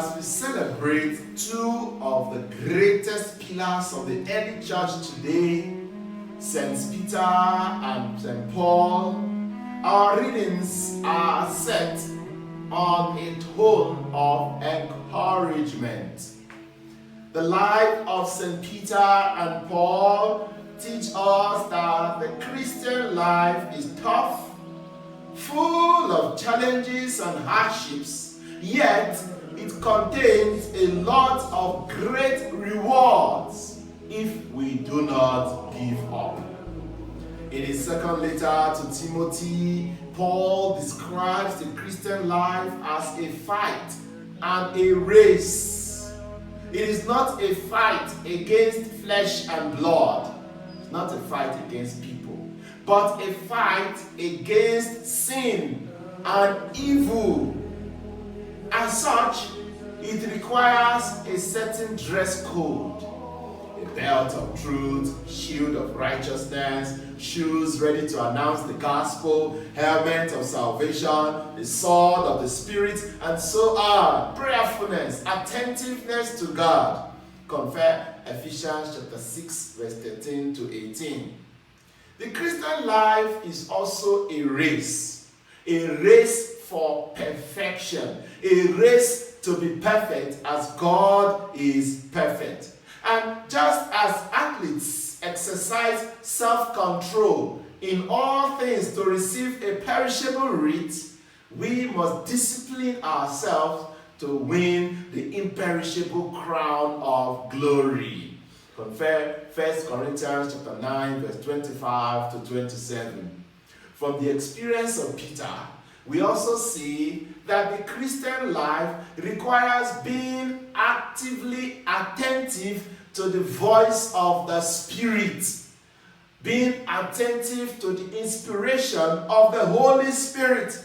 as we celebrate two of the greatest pillars of the early church today, St. Peter and St. Paul, our readings are set on a tone of encouragement. The life of St. Peter and Paul teach us that the Christian life is tough, full of challenges and hardships, yet it contains a lot of great rewards if we do not give up. In his second letter to Timothy, Paul describes the Christian life as a fight and a race. It is not a fight against flesh and blood. It's not a fight against people, but a fight against sin and evil. As such, it requires a certain dress code. A belt of truth, shield of righteousness, shoes ready to announce the gospel, helmet of salvation, the sword of the Spirit, and so on. Prayerfulness, attentiveness to God. Compare Ephesians chapter 6, verse 13 to 18. The Christian life is also a race for perfection, a race to be perfect as God is perfect. And just as athletes exercise self-control in all things to receive a perishable wreath, we must discipline ourselves to win the imperishable crown of glory. Compare 1 Corinthians chapter 9, verse 25 to 27. From the experience of Peter, we also see that the Christian life requires being actively attentive to the voice of the Spirit, being attentive to the inspiration of the Holy Spirit.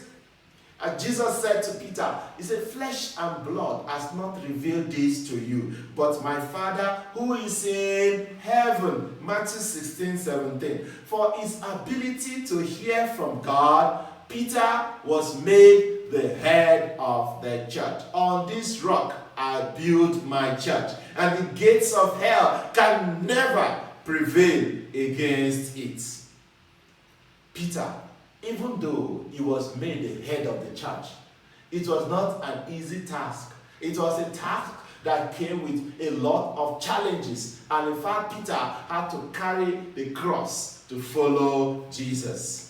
As Jesus said to Peter, he said, flesh and blood has not revealed this to you, but my Father who is in heaven. Matthew 16:17. For his ability to hear from God, Peter was made the head of the church. On this rock I build my church, and the gates of hell can never prevail against it. Peter, even though he was made the head of the church, it was not an easy task. It was a task that came with a lot of challenges. And in fact, Peter had to carry the cross to follow Jesus.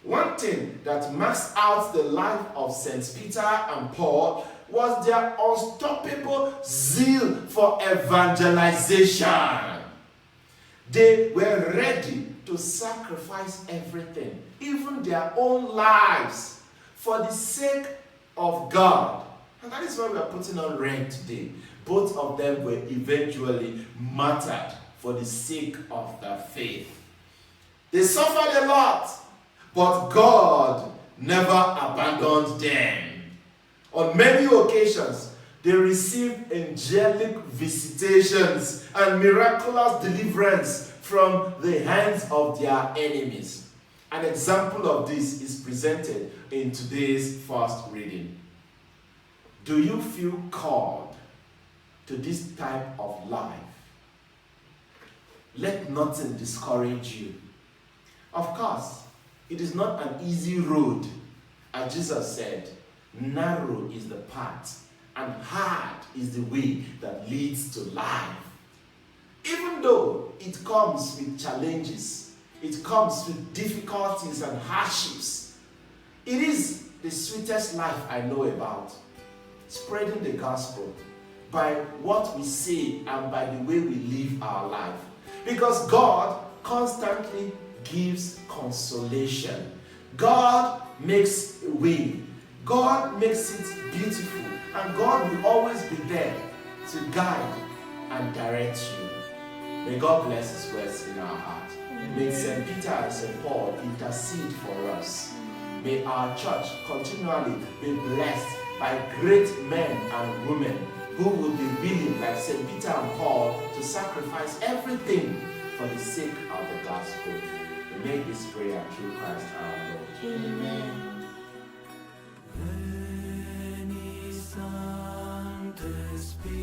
One thing that marks out the life of St. Peter and Paul was their unstoppable zeal for evangelization. They were ready to sacrifice everything, even their own lives, for the sake of God. And that is why we are putting on Rent today. Both of them were eventually martyred for the sake of their faith. They suffered a lot, but God never abandoned them. On many occasions, they received angelic visitations and miraculous deliverance from the hands of their enemies. An example of this is presented in today's first reading. Do you feel called to this type of life? Let nothing discourage you. Of course, it is not an easy road. As Jesus said, narrow is the path and hard is the way that leads to life. Even though it comes with challenges, it comes with difficulties and hardships, it is the sweetest life I know about. Spreading the gospel by what we say and by the way we live our life. Because God constantly gives consolation. God makes a way. God makes it beautiful. And God will always be there to guide and direct you. May God bless His words in our heart. May St. Peter and St. Paul intercede for us. May our church continually be blessed by great men and women who will be willing, like St. Peter and Paul, to sacrifice everything for the sake of the gospel. We make this prayer through Christ our Lord. Amen. Spirit.